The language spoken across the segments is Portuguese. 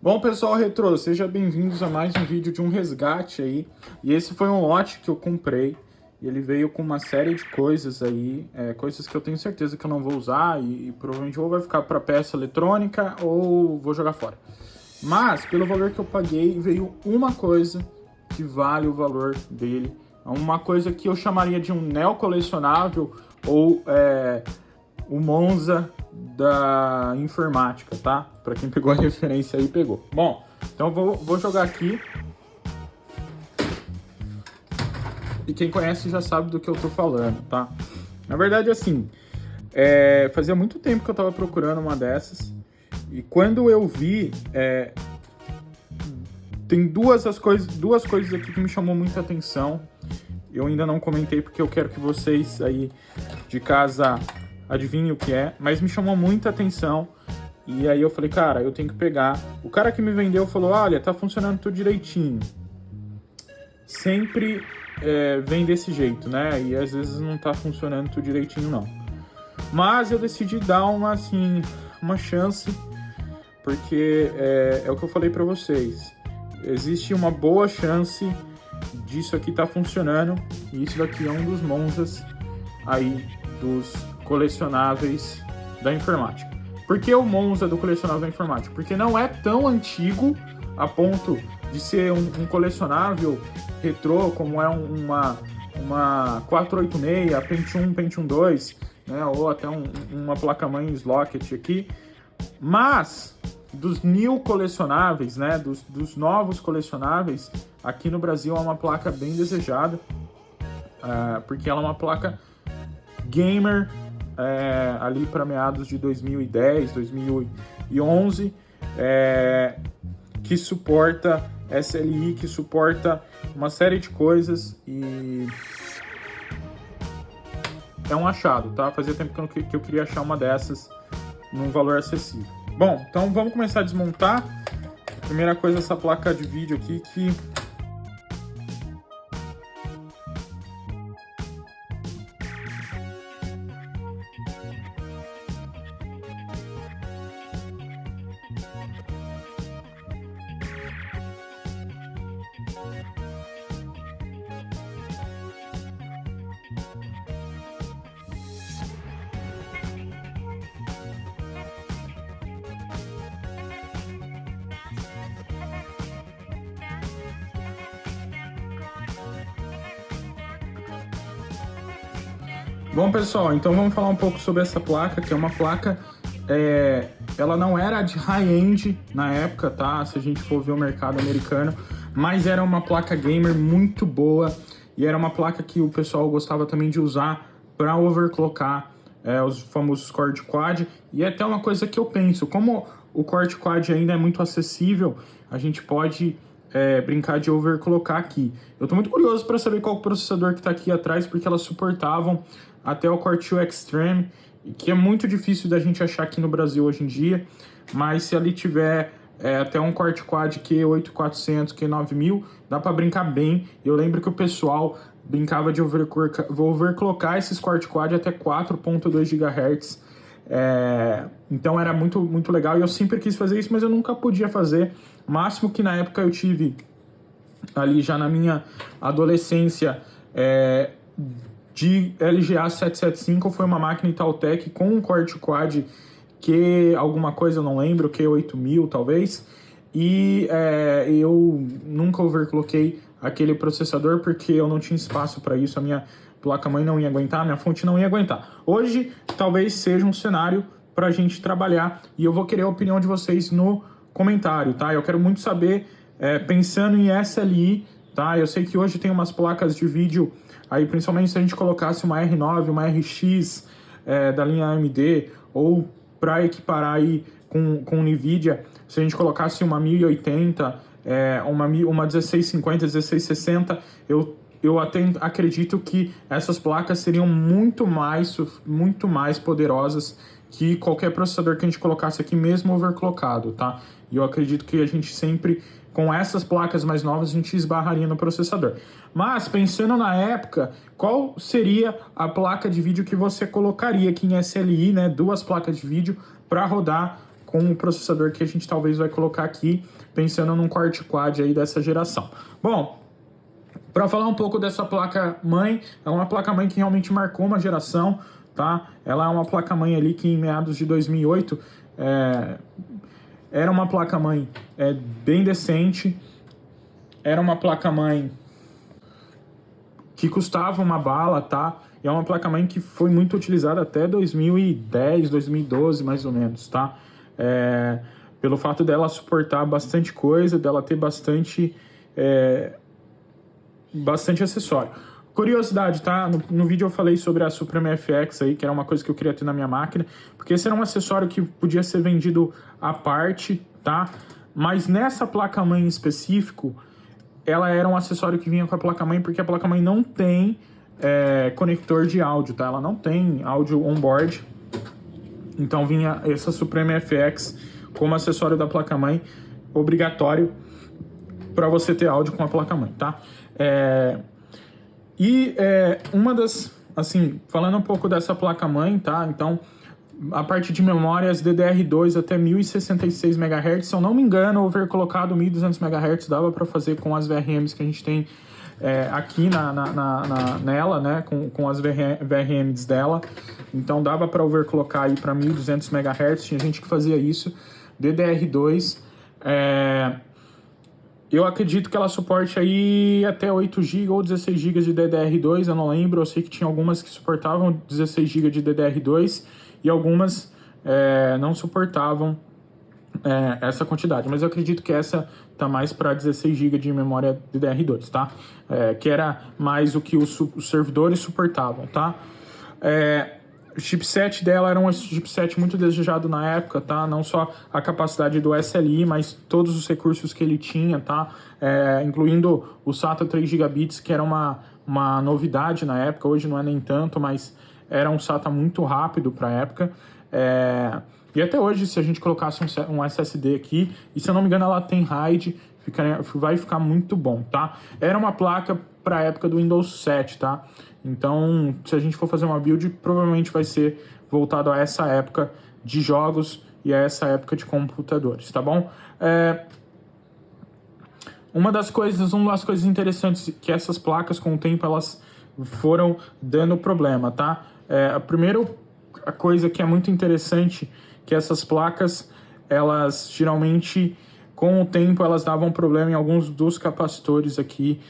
Bom, pessoal retrô, sejam bem-vindos a mais um vídeo de um resgate aí. E esse foi um lote que eu comprei. E ele veio com uma série de coisas aí, coisas que eu tenho certeza que eu não vou usar e provavelmente ou vai ficar para peça eletrônica ou vou jogar fora. Mas, pelo valor que eu paguei, veio uma coisa que vale o valor dele. Uma coisa que eu chamaria de um neocolecionável ou o Monza da informática, tá? Pra quem pegou a referência aí, pegou. Bom, então vou jogar aqui. E quem conhece já sabe do que eu tô falando, tá? Na verdade, assim, fazia muito tempo que eu tava procurando uma dessas. E quando eu vi, tem duas coisas aqui que me chamou muita atenção. Eu ainda não comentei porque eu quero que vocês aí de casa adivinhem o que é, mas me chamou muita atenção. E aí eu falei, cara, eu tenho que pegar. O cara que me vendeu falou, olha, tá funcionando tudo direitinho. Sempre vem desse jeito, né? E às vezes não tá funcionando tudo direitinho, não. Mas eu decidi dar uma chance, porque é o que eu falei pra vocês. Existe uma boa chance disso aqui tá funcionando, e isso daqui é um dos Monzas aí dos colecionáveis da informática. Por que o Monza do colecionável da informática? Porque não é tão antigo a ponto de ser um colecionável retrô, como é uma 486, Pentium, Pentium 2, né, ou até uma placa-mãe Slocket aqui, mas dos new colecionáveis, né, dos novos colecionáveis, aqui no Brasil é uma placa bem desejada, porque ela é uma placa gamer, ali para meados de 2010, 2011, que suporta SLI, que suporta uma série de coisas, e é um achado, tá? Fazia tempo que eu queria achar uma dessas num valor acessível. Bom, então vamos começar a desmontar. Primeira coisa, essa placa de vídeo aqui que Bom, pessoal, então vamos falar um pouco sobre essa placa, que é uma placa, ela não era de high-end na época, tá? Se a gente for ver o mercado americano, mas era uma placa gamer muito boa, e era uma placa que o pessoal gostava também de usar para overclockar os famosos Core Quad, e é até uma coisa que eu penso, como o Core Quad ainda é muito acessível, a gente pode brincar de overclockar aqui. Eu tô muito curioso para saber qual o processador que tá aqui atrás, porque elas suportavam até o Core 2 Extreme, que é muito difícil da gente achar aqui no Brasil hoje em dia, mas se ali tiver até um Core Quad Q8400, Q9000, dá para brincar bem. Eu lembro que o pessoal brincava de overclockar esses Core Quad até 4.2 GHz, então era muito, muito legal, e eu sempre quis fazer isso, mas eu nunca podia fazer. O máximo que na época eu tive, ali já na minha adolescência, de LGA 775, foi uma máquina Itautec com um Core Quad que alguma coisa, eu não lembro, Q8000 talvez, e eu nunca overclockei aquele processador porque eu não tinha espaço para isso, a minha placa-mãe não ia aguentar, a minha fonte não ia aguentar. Hoje, talvez seja um cenário para a gente trabalhar, e eu vou querer a opinião de vocês no comentário, tá? Eu quero muito saber, pensando em SLI, tá? Eu sei que hoje tem umas placas de vídeo, aí principalmente se a gente colocasse uma R9, uma RX da linha AMD, ou para equiparar aí com NVIDIA, se a gente colocasse uma 1080, uma 1650, 1660, eu até acredito que essas placas seriam muito mais poderosas que qualquer processador que a gente colocasse aqui, mesmo overclockado, tá? E eu acredito que a gente sempre, com essas placas mais novas, a gente esbarraria no processador. Mas, pensando na época, qual seria a placa de vídeo que você colocaria aqui em SLI, né? Duas placas de vídeo para rodar com o processador que a gente talvez vai colocar aqui, pensando num Core Quad aí dessa geração. Bom, para falar um pouco dessa placa-mãe, é uma placa-mãe que realmente marcou uma geração, tá? Ela é uma placa-mãe ali que em meados de 2008 era uma placa-mãe bem decente, era uma placa-mãe que custava uma bala, tá? E é uma placa-mãe que foi muito utilizada até 2010, 2012, mais ou menos, tá? Pelo fato dela suportar bastante coisa, dela ter bastante acessório. Curiosidade, tá? No vídeo eu falei sobre a Supreme FX aí, que era uma coisa que eu queria ter na minha máquina, porque esse era um acessório que podia ser vendido à parte, tá? Mas nessa placa-mãe em específico, ela era um acessório que vinha com a placa-mãe, porque a placa-mãe não tem conector de áudio, tá? Ela não tem áudio on-board. Então vinha essa Supreme FX como acessório da placa-mãe, obrigatório para você ter áudio com a placa-mãe, tá? Uma das, assim, falando um pouco dessa placa-mãe, tá? Então, a parte de memórias DDR2 até 1066 MHz, se eu não me engano, overclockado 1200 MHz dava para fazer com as VRMs que a gente tem aqui nela, né? Com as VRMs dela. Então dava para overclockar aí para 1200 MHz, tinha gente que fazia isso. DDR2, eu acredito que ela suporte aí até 8 GB ou 16 GB de DDR2, eu não lembro. Eu sei que tinha algumas que suportavam 16 GB de DDR2 e algumas não suportavam essa quantidade. Mas eu acredito que essa tá mais para 16 GB de memória DDR2, tá? Que era mais o que os servidores suportavam, tá? O chipset dela era um chipset muito desejado na época, tá? Não só a capacidade do SLI, mas todos os recursos que ele tinha, tá? Incluindo o SATA 3 gigabits, que era uma novidade na época. Hoje não é nem tanto, mas era um SATA muito rápido para a época. E até hoje, se a gente colocasse um SSD aqui, e se eu não me engano ela tem RAID, vai ficar muito bom, tá? Era uma placa para a época do Windows 7, tá? Então, se a gente for fazer uma build, provavelmente vai ser voltado a essa época de jogos e a essa época de computadores, tá bom? Uma das coisas interessantes que essas placas, com o tempo, elas foram dando problema, tá? A primeira coisa que é muito interessante, que essas placas, elas geralmente, com o tempo, elas davam problema em alguns dos capacitores aqui,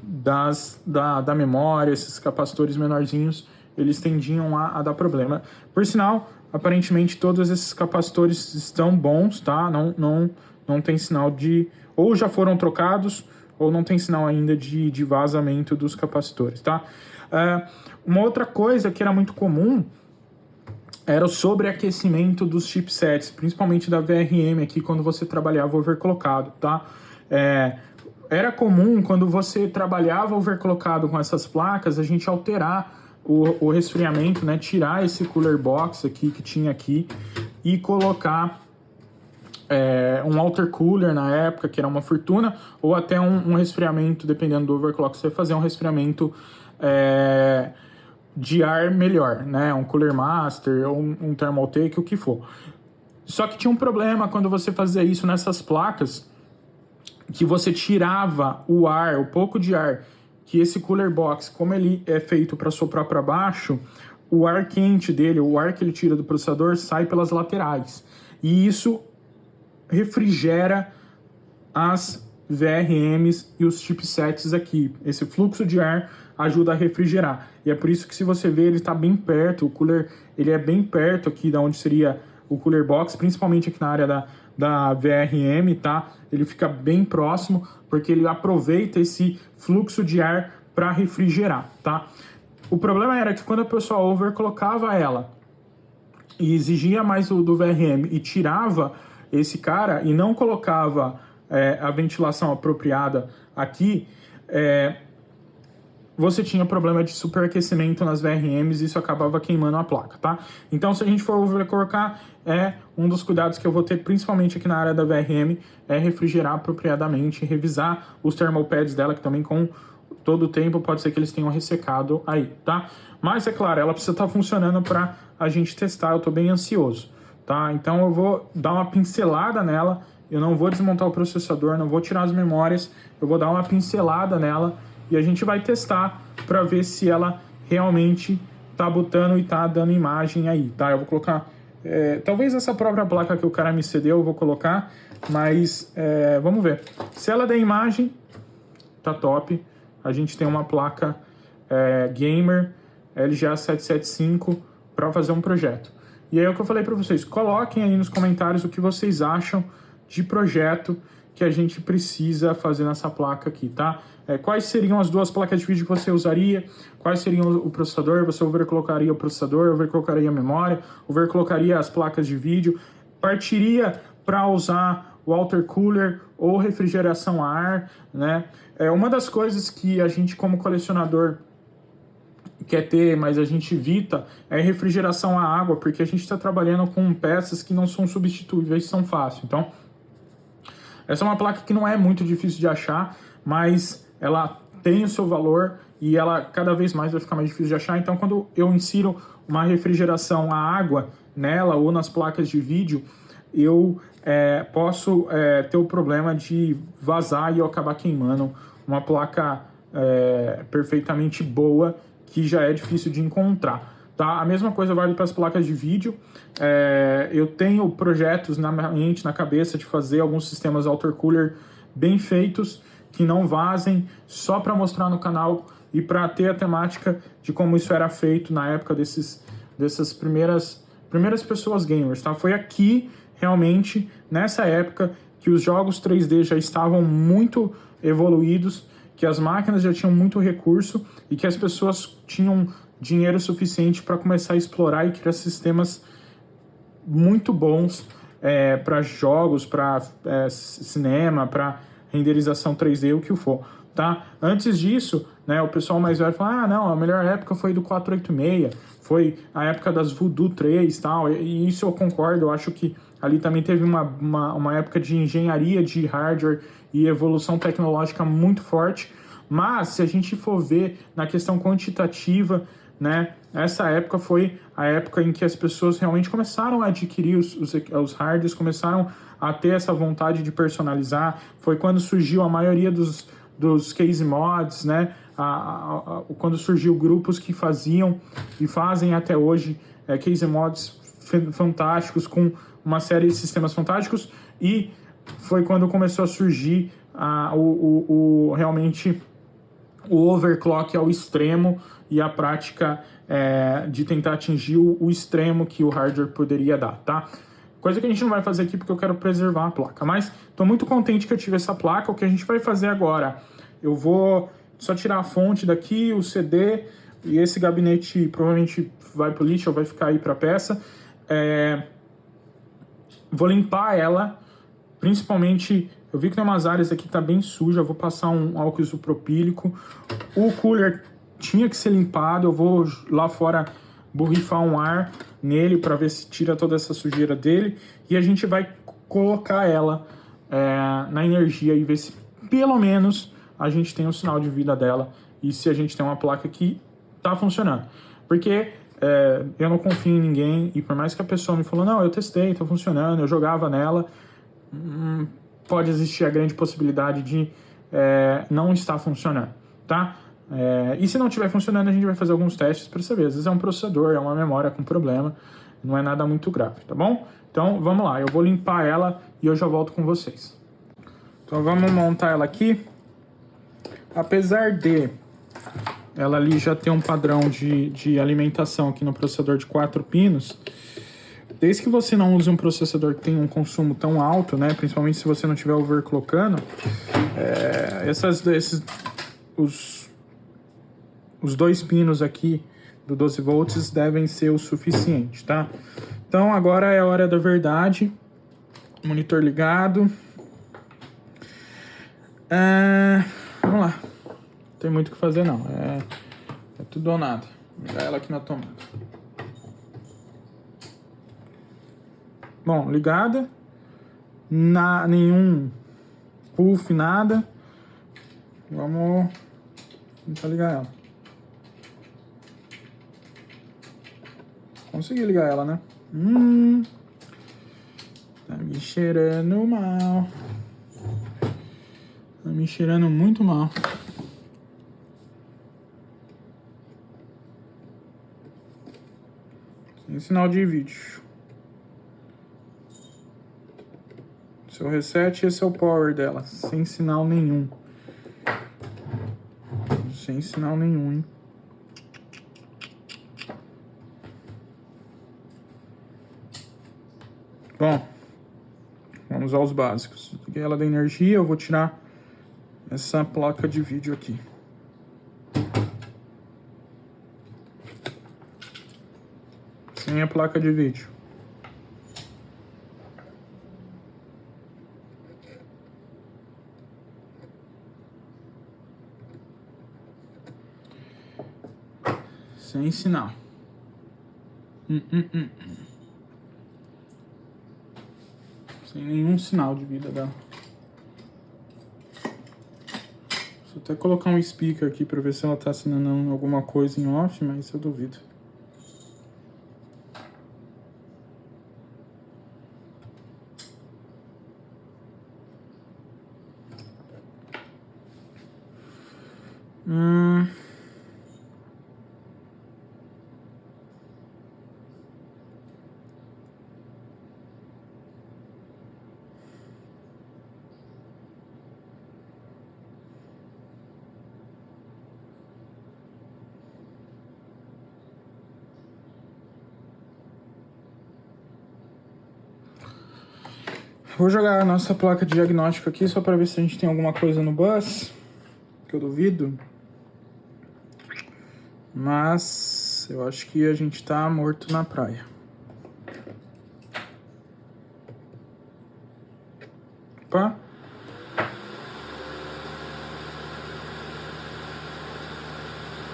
da memória. Esses capacitores menorzinhos, eles tendiam a dar problema. Por sinal, aparentemente todos esses capacitores estão bons, tá? Não tem sinal de... ou já foram trocados, ou não tem sinal ainda de vazamento dos capacitores, tá? Uma outra coisa que era muito comum era o sobreaquecimento dos chipsets, principalmente da VRM aqui, quando você trabalhava overclockado, tá? Era comum, quando você trabalhava overclockado com essas placas, a gente alterar o resfriamento, né? Tirar esse cooler box aqui que tinha aqui e colocar um water cooler na época, que era uma fortuna, ou até um resfriamento, dependendo do overclock, você fazer um resfriamento de ar melhor, né? Um Cooler Master, ou um Thermaltake, o que for. Só que tinha um problema quando você fazia isso nessas placas, que você tirava o ar, o pouco de ar que esse cooler box, como ele é feito para soprar para baixo, o ar quente dele, o ar que ele tira do processador, sai pelas laterais. E isso refrigera as VRMs e os chipsets aqui. Esse fluxo de ar ajuda a refrigerar. E é por isso que, se você ver, ele está bem perto, o cooler, ele é bem perto aqui da onde seria o cooler box, principalmente aqui na área da VRM, tá? Ele fica bem próximo, porque ele aproveita esse fluxo de ar para refrigerar, tá? O problema era que quando a pessoa overclockava ela e exigia mais do VRM e tirava esse cara e não colocava a ventilação apropriada aqui, você tinha problema de superaquecimento nas VRMs e isso acabava queimando a placa, tá? Então, se a gente for overclockar, um dos cuidados que eu vou ter, principalmente aqui na área da VRM, é refrigerar apropriadamente, revisar os thermal pads dela, que também com todo o tempo pode ser que eles tenham ressecado aí, tá? Mas, é claro, ela precisa estar funcionando para a gente testar, eu tô bem ansioso, tá? Então eu vou dar uma pincelada nela, eu não vou desmontar o processador, não vou tirar as memórias, eu vou dar uma pincelada nela e a gente vai testar para ver se ela realmente tá botando e tá dando imagem aí, tá? Eu vou colocar, talvez essa própria placa que o cara me cedeu eu vou colocar, mas vamos ver. Se ela der imagem, tá top. A gente tem uma placa gamer LGA 775 para fazer um projeto. E aí é o que eu falei para vocês, coloquem aí nos comentários o que vocês acham de projeto que a gente precisa fazer nessa placa aqui, tá? Quais seriam as duas placas de vídeo que você usaria, quais seriam o processador, você overclockaria o processador, overclockaria a memória, overclockaria as placas de vídeo, partiria para usar water cooler ou refrigeração a ar, né? Uma das coisas que a gente como colecionador quer ter, mas a gente evita, é refrigeração a água, porque a gente está trabalhando com peças que não são substituíveis, são fáceis. Então, essa é uma placa que não é muito difícil de achar, mas ela tem o seu valor e ela cada vez mais vai ficar mais difícil de achar. Então, quando eu insiro uma refrigeração a água nela ou nas placas de vídeo, eu posso ter o problema de vazar e eu acabar queimando uma placa perfeitamente boa que já é difícil de encontrar. Tá? A mesma coisa vale para as placas de vídeo. Eu tenho projetos na mente, na cabeça, de fazer alguns sistemas water cooler bem feitos, que não vazem, só para mostrar no canal e para ter a temática de como isso era feito na época dessas primeiras pessoas gamers. Tá? Foi aqui, realmente, nessa época, que os jogos 3D já estavam muito evoluídos, que as máquinas já tinham muito recurso e que as pessoas tinham dinheiro suficiente para começar a explorar e criar sistemas muito bons para jogos, para cinema, para renderização 3D, o que for, tá? Antes disso, né, o pessoal mais velho fala, não, a melhor época foi do 486, foi a época das Voodoo 3 e tal, e isso eu concordo, eu acho que ali também teve uma época de engenharia de hardware e evolução tecnológica muito forte, mas se a gente for ver na questão quantitativa, né, essa época foi a época em que as pessoas realmente começaram a adquirir os hardwares, começaram a ter essa vontade de personalizar, foi quando surgiu a maioria dos case mods, né, quando surgiu grupos que faziam e fazem até hoje case mods fantásticos, com uma série de sistemas fantásticos, e foi quando começou a surgir realmente o overclock ao extremo e a prática de tentar atingir o extremo que o hardware poderia dar, tá? Coisa que a gente não vai fazer aqui porque eu quero preservar a placa, mas estou muito contente que eu tive essa placa. O que a gente vai fazer agora? Eu vou só tirar a fonte daqui, o CD, e esse gabinete provavelmente vai pro lixo ou vai ficar aí para peça. Vou limpar ela, principalmente, eu vi que tem umas áreas aqui que tá bem suja, eu vou passar um álcool isopropílico. O cooler tinha que ser limpado, eu vou lá fora borrifar um ar nele para ver se tira toda essa sujeira dele, e a gente vai colocar ela na energia e ver se pelo menos a gente tem um sinal de vida dela e se a gente tem uma placa que tá funcionando. Porque eu não confio em ninguém, e por mais que a pessoa me falou, não, eu testei, tá funcionando, eu jogava nela, pode existir a grande possibilidade de não estar funcionando, tá? E se não estiver funcionando, a gente vai fazer alguns testes para saber. Às vezes é um processador, é uma memória com problema, não é nada muito grave, tá bom? Então vamos lá, eu vou limpar ela e eu já volto com vocês. Então vamos montar ela aqui. Apesar de ela ali já ter um padrão de alimentação aqui no processador de 4 pinos, desde que você não use um processador que tem um consumo tão alto, né, principalmente se você não estiver overclockando, os 2 pinos aqui do 12 volts devem ser o suficiente, tá? Então agora é a hora da verdade. Monitor ligado. Vamos lá. Não tem muito o que fazer não. É tudo ou nada. Vou ligar ela aqui na tomada. Bom, ligada. Nenhum puff, nada. Vamos tentar ligar ela. Consegui ligar ela, né? Tá me cheirando mal. Tá me cheirando muito mal. Sem sinal de vídeo. Seu reset, esse é o power dela. Sem sinal nenhum. Sem sinal nenhum, hein? Bom, vamos aos básicos. Liguei ela da energia, eu vou tirar essa placa de vídeo aqui. Sem a placa de vídeo. Sem sinal. Sem nenhum sinal de vida dela. Vou até colocar um speaker aqui pra ver se ela tá assinando alguma coisa em off, mas eu duvido. Vou jogar a nossa placa de diagnóstico aqui só para ver se a gente tem alguma coisa no bus, que eu duvido. Mas eu acho que a gente tá morto na praia. Opa.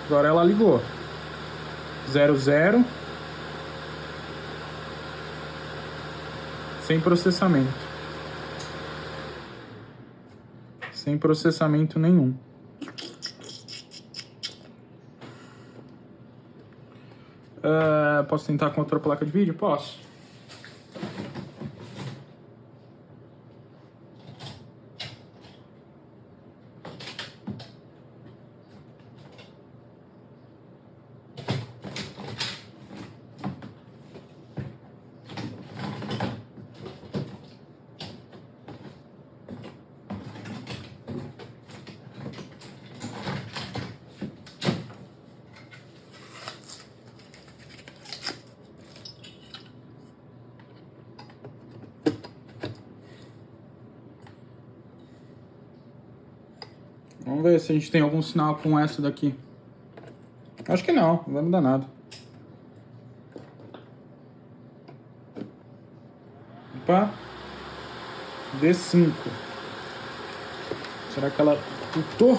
Agora ela ligou. 00. Sem processamento. Sem processamento nenhum. Posso tentar com outra placa de vídeo? Posso. Vamos ver se a gente tem algum sinal com essa daqui. Acho que não vai mudar nada. Opa. D5. Será que ela tutou?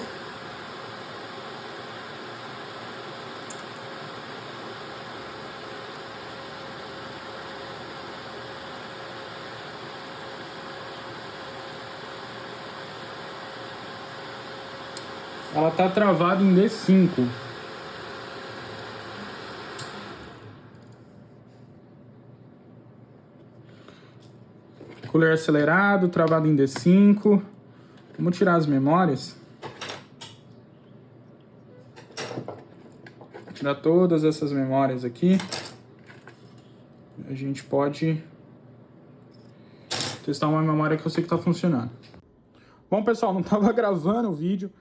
Ela tá travada em D5. Cooler acelerado, travado em D5. Vamos tirar as memórias. Tirar todas essas memórias aqui. A gente pode testar uma memória que eu sei que tá funcionando. Bom, pessoal, não tava gravando o vídeo,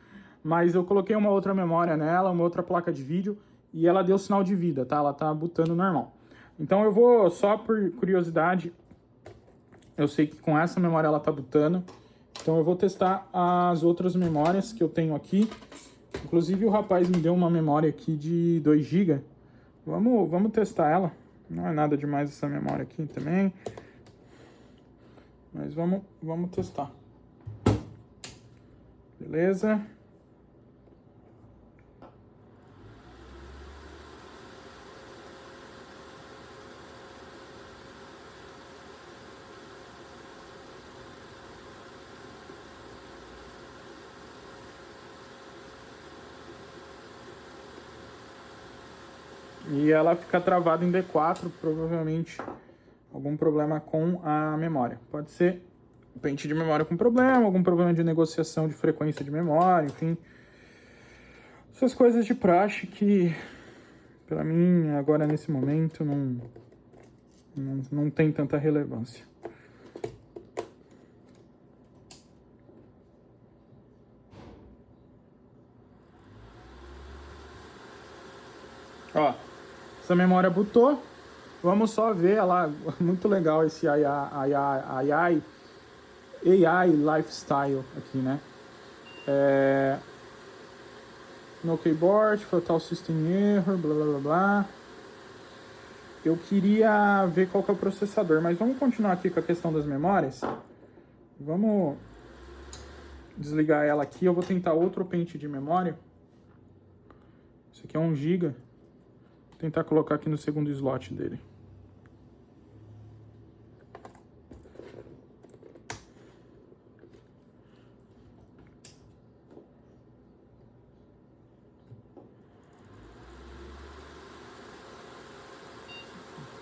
mas eu coloquei uma outra memória nela, uma outra placa de vídeo, e ela deu sinal de vida, tá? Ela tá botando normal. Então eu vou, só por curiosidade, eu sei que com essa memória ela tá botando, então eu vou testar as outras memórias que eu tenho aqui. Inclusive o rapaz me deu uma memória aqui de 2 GB. Vamos testar ela. Não é nada demais essa memória aqui também. Mas vamos testar. Beleza? E ela fica travada em D4, provavelmente algum problema com a memória. Pode ser pente de memória com problema, algum problema de negociação de frequência de memória, enfim. Essas coisas de praxe que, para mim, agora nesse momento, não tem tanta relevância. Ó, essa memória bootou. Vamos só ver ela. Muito legal esse AI Lifestyle aqui, né? No keyboard, Fatal System Error, blá blá blá blá. Eu queria ver qual que é o processador, mas vamos continuar aqui com a questão das memórias. Vamos desligar ela aqui. Eu vou tentar outro pente de memória. Esse aqui é 1 GB. Vou tentar colocar aqui no segundo slot dele.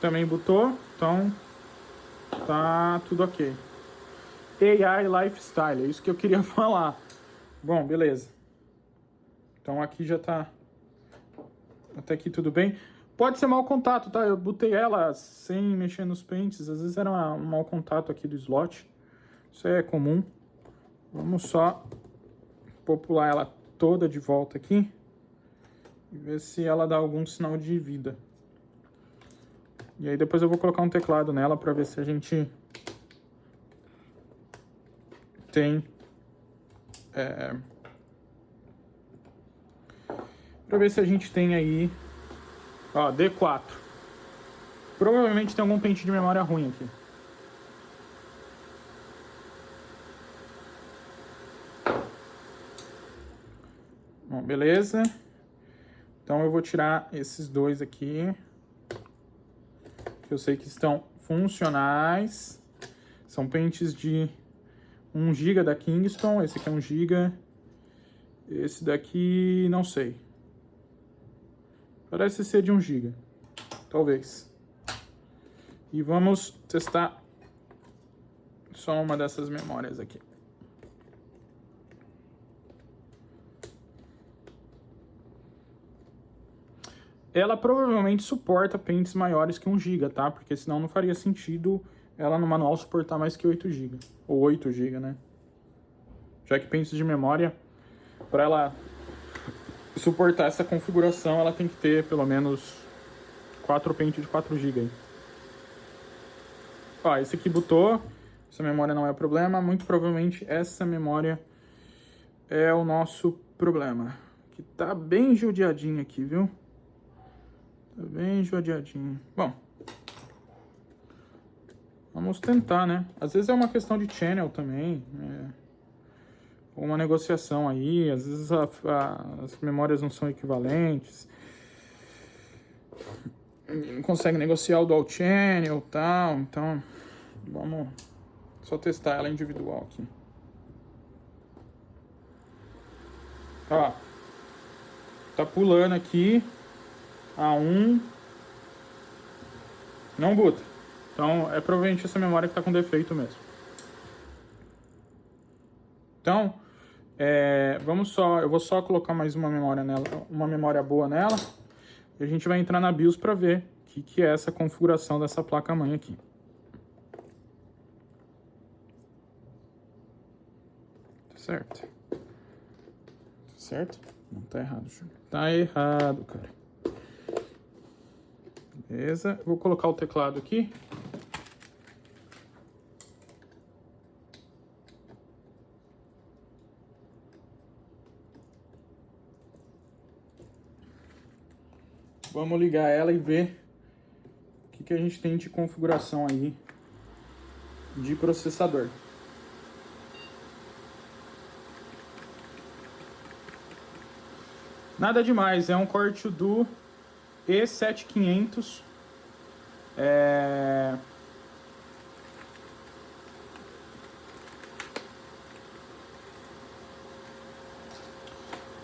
Também bootou, então tá tudo ok. AI Lifestyle, é isso que eu queria falar. Bom, beleza. Então aqui já tá até aqui tudo bem. Pode ser mau contato, tá? Eu botei ela sem mexer nos pentes. Às vezes era um mau contato aqui do slot. Isso é comum. Vamos só popular ela toda de volta aqui e ver se ela dá algum sinal de vida. E aí depois eu vou colocar um teclado nela para ver se a gente tem... para ver se a gente tem aí... Ó, D4. Provavelmente tem algum pente de memória ruim aqui. Bom, beleza. Então eu vou tirar esses dois aqui, que eu sei que estão funcionais. São pentes de 1 GB da Kingston. Esse aqui é 1 GB. Esse daqui, não sei. Parece ser de 1 GB. Talvez. E vamos testar só uma dessas memórias aqui. Ela provavelmente suporta pentes maiores que 1 GB, tá? Porque senão não faria sentido ela no manual suportar mais que 8 GB. Ou 8 GB, né? Já que pentes de memória, para ela suportar essa configuração, ela tem que ter pelo menos 4 pentes de 4 GB aí. Ó, esse aqui bootou. Essa memória não é problema. Muito provavelmente essa memória é o nosso problema. Que tá bem judiadinho aqui, viu? Tá bem judiadinho. Bom, vamos tentar, né? Às vezes é uma questão de channel também, ou uma negociação aí. Às vezes as memórias não são equivalentes. Não consegue negociar o dual channel e tal. Então, vamos só testar ela individual aqui. Ó, tá pulando aqui. A1 não boota. Então é provavelmente essa memória que está com defeito mesmo. Então eu vou só colocar mais uma memória nela, uma memória boa nela, e a gente vai entrar na BIOS para ver o que é essa configuração dessa placa-mãe aqui. Tá certo? Tá certo? Não tá errado, Júlio. Tá errado, cara. Beleza, vou colocar o teclado aqui. Vamos ligar ela e ver o que a gente tem de configuração aí de processador. Nada demais, é um Core 2 Duo E7500.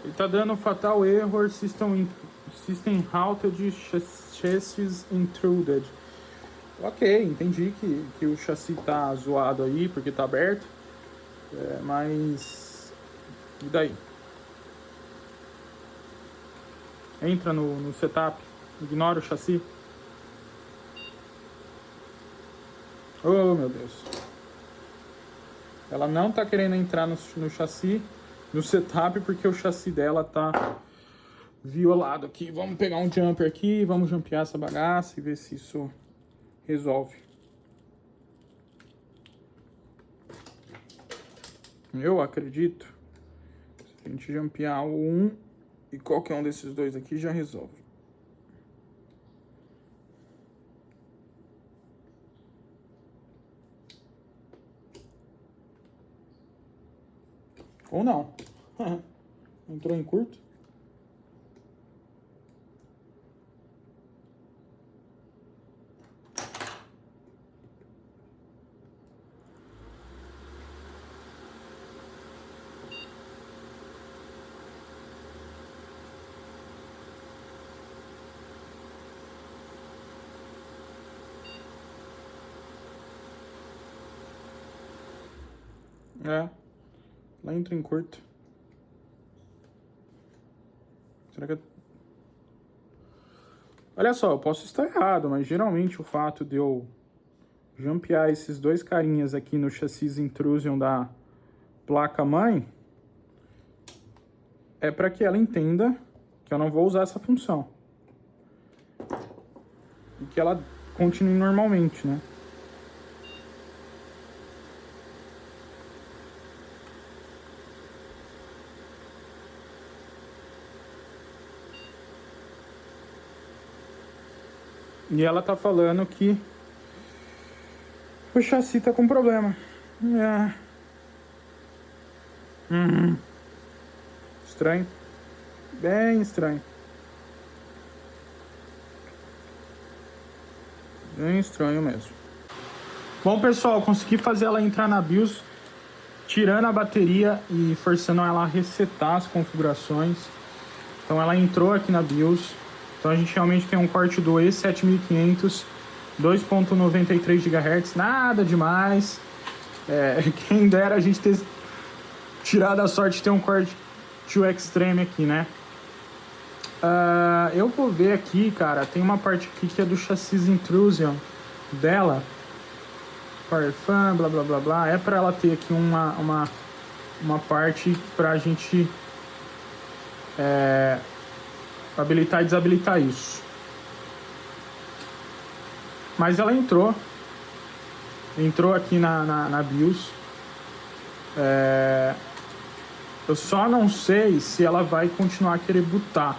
Ele tá dando fatal error, system halted, chassis intruded. Ok, entendi que o chassi tá zoado aí porque tá aberto, mas e daí? Entra no setup, ignora o chassi. Oh, meu Deus. Ela não tá querendo entrar no chassi, no setup, porque o chassi dela tá violado aqui. Vamos pegar um jumper aqui, vamos jumpear essa bagaça e ver se isso resolve. Eu acredito que se a gente jumpear o 1 e qualquer um desses dois aqui já resolve. Ou não. Entrou em curto. É. Lá entra em curto. Será que... Olha só, eu posso estar errado, mas geralmente o fato de eu jumpear esses dois carinhas aqui no chassis Intrusion da placa-mãe é para que ela entenda que eu não vou usar essa função. E que ela continue normalmente, né? E ela tá falando que o chassi tá com problema. Estranho. Bem estranho. Bem estranho mesmo. Bom, pessoal, consegui fazer ela entrar na BIOS, tirando a bateria e forçando ela a resetar as configurações. Então ela entrou aqui na BIOS. Então a gente realmente tem um corte do E7500, 2.93 GHz, nada demais. Quem dera a gente ter tirado a sorte de ter um corte to extreme aqui, né? Eu vou ver aqui, cara, tem uma parte aqui que é do chassis Intrusion dela. Parfum, blá blá blá blá. É pra ela ter aqui uma parte pra gente habilitar e desabilitar isso. Mas ela entrou aqui na BIOS. Eu só não sei se ela vai continuar a querer bootar.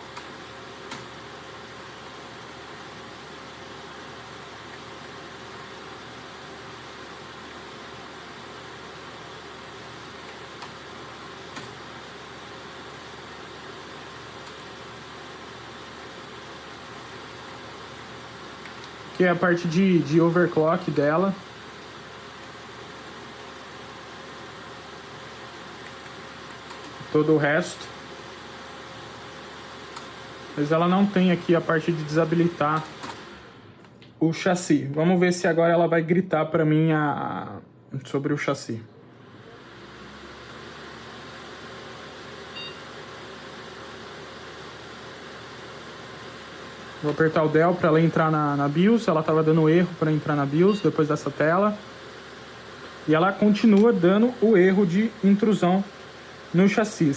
Que é a parte de overclock dela. Todo o resto. Mas ela não tem aqui a parte de desabilitar o chassi. Vamos ver se agora ela vai gritar para mim sobre o chassi. Vou apertar o Del para ela entrar na BIOS. Ela estava dando erro para entrar na BIOS depois dessa tela. E ela continua dando o erro de intrusão no chassi.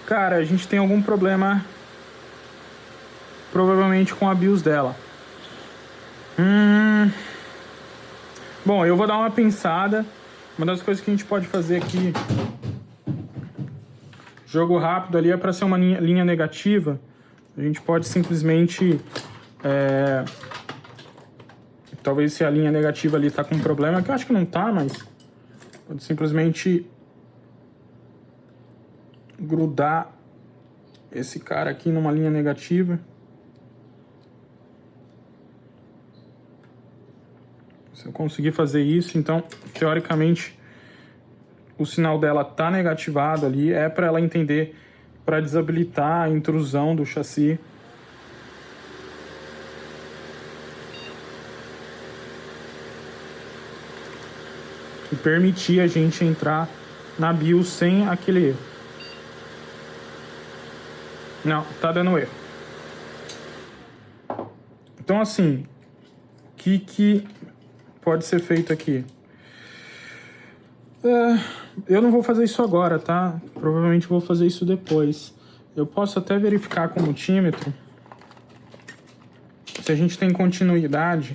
Cara, a gente tem algum problema provavelmente com a BIOS dela. Bom, eu vou dar uma pensada. Uma das coisas que a gente pode fazer aqui, jogo rápido ali, é para ser uma linha negativa. A gente pode simplesmente talvez se a linha negativa ali tá com problema, que eu acho que não tá, mas pode simplesmente grudar esse cara aqui numa linha negativa. Se eu conseguir fazer isso, então teoricamente o sinal dela tá negativado ali, é para ela entender, para desabilitar a intrusão do chassi. e permitir a gente entrar na BIOS sem aquele erro. Não, tá dando erro. Então, assim, o que pode ser feito aqui? Eu não vou fazer isso agora, tá? Provavelmente vou fazer isso depois. Eu posso até verificar com o multímetro se a gente tem continuidade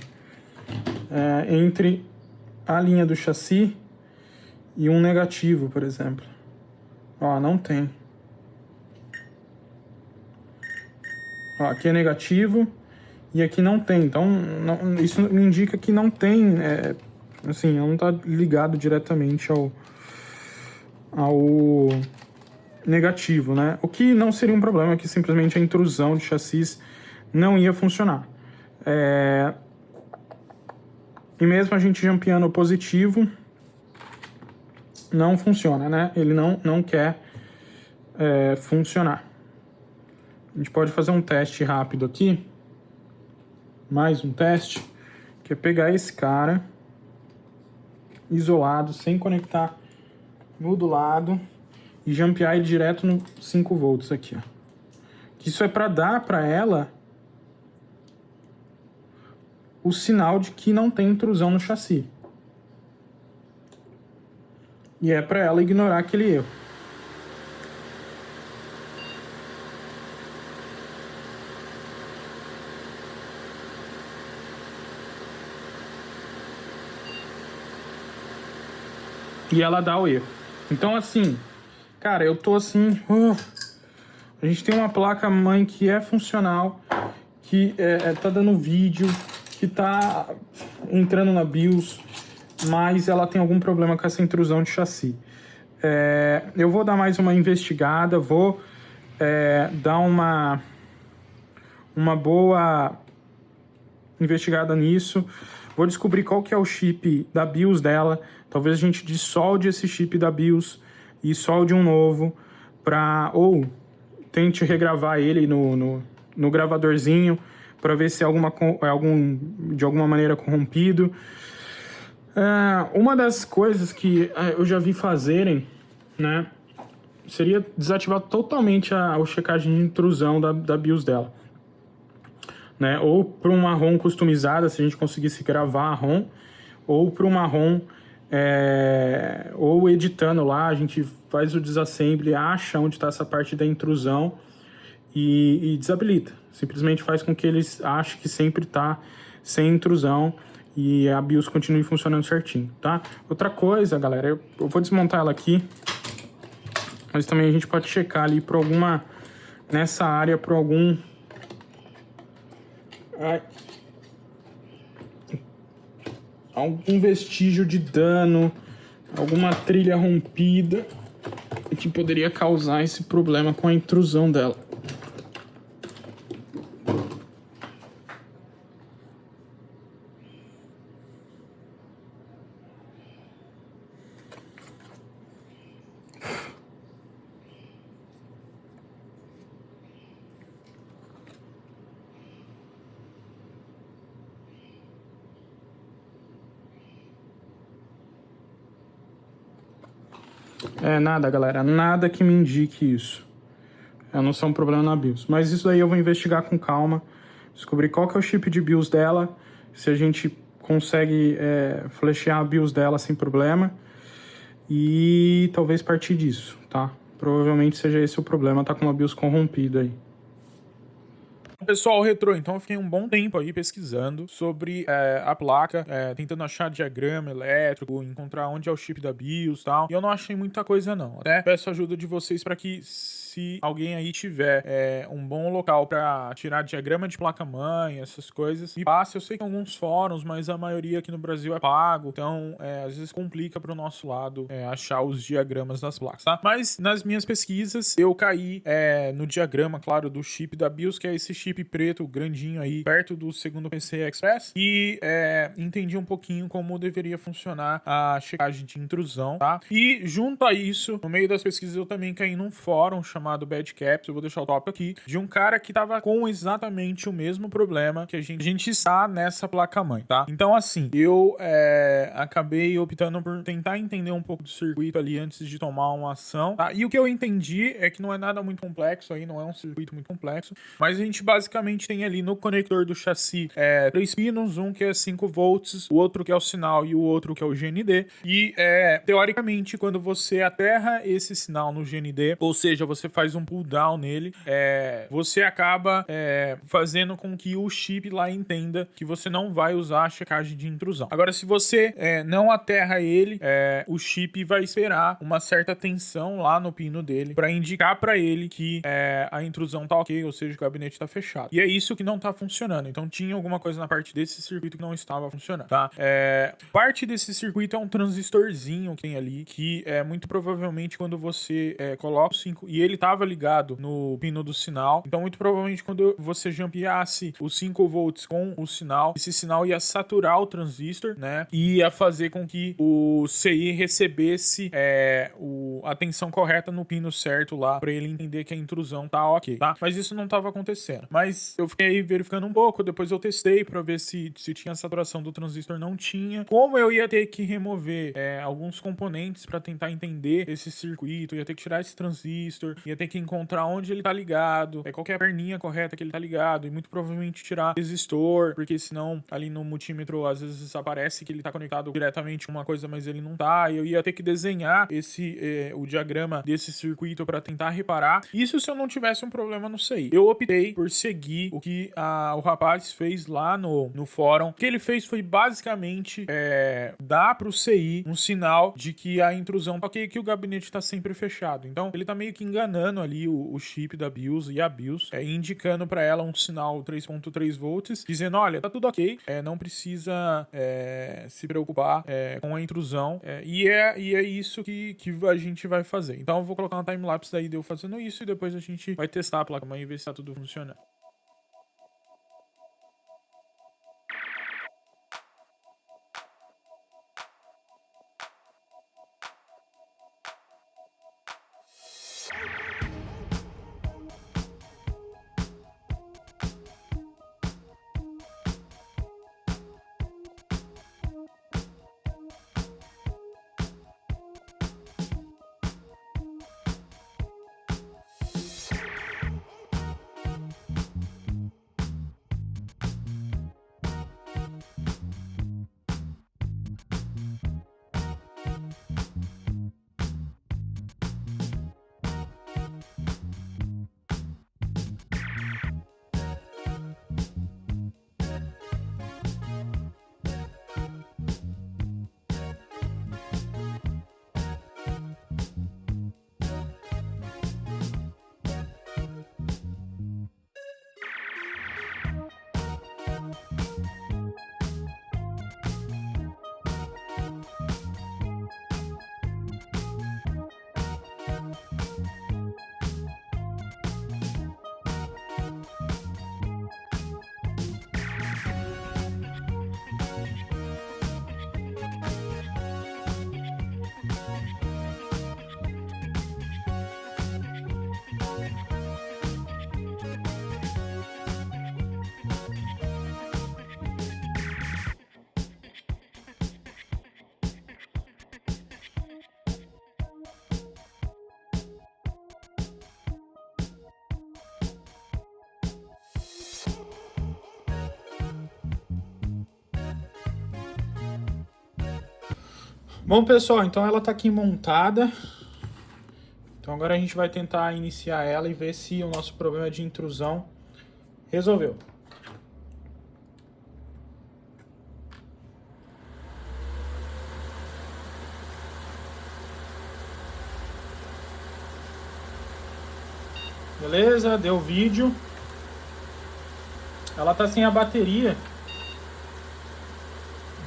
entre a linha do chassi e um negativo, por exemplo. Ó, não tem. Ó, aqui é negativo e aqui não tem. Então, isso me indica que não tem, assim, não tá ligado diretamente ao negativo, né? O que não seria um problema, que simplesmente a intrusão de chassis não ia funcionar. E mesmo a gente jampeando o positivo, não funciona, né? Ele não quer funcionar. A gente pode fazer um teste rápido aqui. Mais um teste, que é pegar esse cara isolado, sem conectar no do lado, e jampear ele direto no 5 volts aqui, ó. Isso é para dar para ela o sinal de que não tem intrusão no chassi. E é para ela ignorar aquele erro. E ela dá o erro. Então, assim, cara, eu tô assim... a gente tem uma placa-mãe que é funcional, que tá dando vídeo, que tá entrando na BIOS, mas ela tem algum problema com essa intrusão de chassi. Eu vou dar mais uma investigada, vou dar uma boa investigada nisso. Vou descobrir qual que é o chip da BIOS dela. Talvez a gente dissolde esse chip da BIOS e solde um novo, ou tente regravar ele no gravadorzinho para ver se é de alguma maneira corrompido. Uma das coisas que eu já vi fazerem, né, seria desativar totalmente a checagem de intrusão da BIOS dela. Né? Ou para uma ROM customizada, se a gente conseguisse gravar a ROM, ou para uma ROM, ou editando lá, a gente faz o disassembly, acha onde está essa parte da intrusão e desabilita. Simplesmente faz com que eles achem que sempre está sem intrusão e a BIOS continue funcionando certinho, tá? Outra coisa, galera, eu vou desmontar ela aqui, mas também a gente pode checar ali por alguma, nessa área, por algum algum vestígio de dano, alguma trilha rompida que poderia causar esse problema com a intrusão dela. Nada, galera. Nada que me indique isso. Não são um problema na BIOS. Mas isso daí eu vou investigar com calma. Descobrir qual que é o chip de BIOS dela. Se a gente consegue flashear a BIOS dela sem problema. E talvez partir disso, tá? Provavelmente seja esse o problema. Tá com uma BIOS corrompida aí. Pessoal, retrô, então eu fiquei um bom tempo aí pesquisando sobre a placa, tentando achar diagrama elétrico, encontrar onde é o chip da BIOS e tal, e eu não achei muita coisa não. Até peço a ajuda de vocês para que, se alguém aí tiver um bom local para tirar diagrama de placa-mãe, essas coisas, me passe. Eu sei que tem alguns fóruns, mas a maioria aqui no Brasil é pago, então às vezes complica pro nosso lado achar os diagramas das placas, tá? Mas nas minhas pesquisas eu caí no diagrama, claro, do chip da BIOS, que é esse chip preto grandinho aí, perto do segundo PCI Express, e entendi um pouquinho como deveria funcionar a checagem de intrusão, tá? E junto a isso, no meio das pesquisas eu também caí num fórum chamado chamado Bad Caps, eu vou deixar o tópico aqui, de um cara que tava com exatamente o mesmo problema que a gente está nessa placa-mãe, tá? Então, assim, eu acabei optando por tentar entender um pouco do circuito ali antes de tomar uma ação, tá? E o que eu entendi é que não é nada muito complexo aí, não é um circuito muito complexo, mas a gente basicamente tem ali no conector do chassi 3 pinos, um que é 5 volts, o outro que é o sinal e o outro que é o GND, e teoricamente quando você aterra esse sinal no GND, ou seja, você faz um pull down nele, você acaba fazendo com que o chip lá entenda que você não vai usar a checagem de intrusão. Agora, se você não aterra ele, o chip vai esperar uma certa tensão lá no pino dele para indicar para ele que a intrusão tá ok, ou seja, o gabinete tá fechado. E é isso que não tá funcionando. Então tinha alguma coisa na parte desse circuito que não estava funcionando, tá? Parte desse circuito é um transistorzinho que tem ali, que muito provavelmente quando você coloca o 5 e ele tava ligado no pino do sinal, então muito provavelmente quando você jumpeasse os 5 volts com o sinal, esse sinal ia saturar o transistor, né? E ia fazer com que o CI recebesse a tensão correta no pino certo lá, para ele entender que a intrusão tá ok, tá? Mas isso não tava acontecendo. Mas eu fiquei verificando um pouco, depois eu testei para ver se tinha saturação do transistor, não tinha. Como eu ia ter que remover alguns componentes para tentar entender esse circuito, ia ter que tirar esse transistor, ia ter que encontrar onde ele tá ligado, qual que é a perninha correta que ele tá ligado, e muito provavelmente tirar resistor, porque senão ali no multímetro às vezes aparece que ele tá conectado diretamente com uma coisa, mas ele não tá, e eu ia ter que desenhar o diagrama desse circuito para tentar reparar. Isso se eu não tivesse um problema no CI. Eu optei por seguir o que o rapaz fez lá no fórum. O que ele fez foi basicamente dar pro CI um sinal de que a intrusão tá ok, que o gabinete tá sempre fechado. Então ele tá meio que enganando ali o chip da BIOS e a BIOS, indicando para ela um sinal 3.3 volts, dizendo, olha, tá tudo ok, não precisa se preocupar com a intrusão, e é isso que a gente vai fazer. Então eu vou colocar uma timelapse daí de eu fazendo isso e depois a gente vai testar a placa-mãe e ver se tá tudo funcionando. Bom, pessoal, então ela tá aqui montada. Então agora a gente vai tentar iniciar ela e ver se o nosso problema de intrusão resolveu. Beleza, deu vídeo. Ela tá sem a bateria.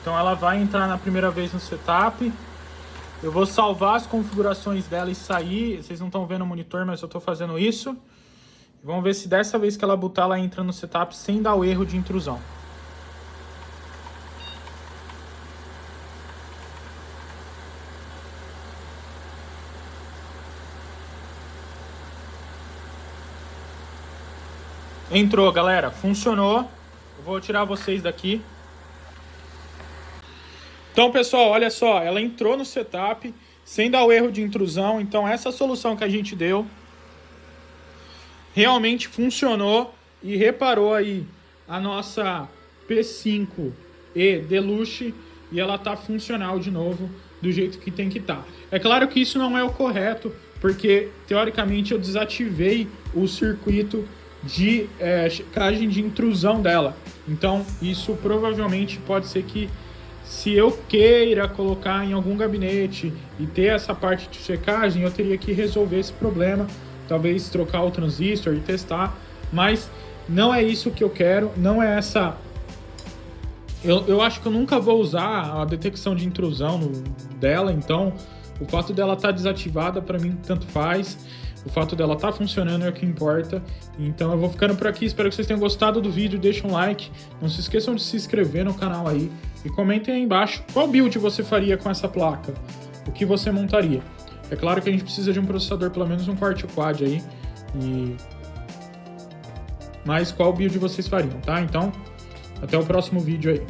Então ela vai entrar na primeira vez no setup. Eu vou salvar as configurações dela e sair. Vocês não estão vendo o monitor, mas eu estou fazendo isso. Vamos ver se dessa vez que ela botar, ela entra no setup sem dar o erro de intrusão. Entrou, galera. Funcionou. Eu vou tirar vocês daqui. Então, pessoal, olha só. Ela entrou no setup sem dar o erro de intrusão. Então, essa solução que a gente deu realmente funcionou e reparou aí a nossa P5e Deluxe e ela tá funcional de novo do jeito que tem que estar. É claro que isso não é o correto, porque teoricamente eu desativei o circuito de checagem de intrusão dela. Então isso provavelmente pode ser que, se eu queira colocar em algum gabinete e ter essa parte de checagem, eu teria que resolver esse problema, talvez trocar o transistor e testar, mas não é isso que eu quero, não é essa... Eu acho que eu nunca vou usar a detecção de intrusão dela, então o fato dela estar desativada para mim tanto faz, o fato dela estar funcionando é o que importa. Então eu vou ficando por aqui, espero que vocês tenham gostado do vídeo, deixem um like, não se esqueçam de se inscrever no canal aí e comentem aí embaixo qual build você faria com essa placa, o que você montaria. É claro que a gente precisa de um processador, pelo menos um quad aí, mas qual build vocês fariam, tá? Então, até o próximo vídeo aí.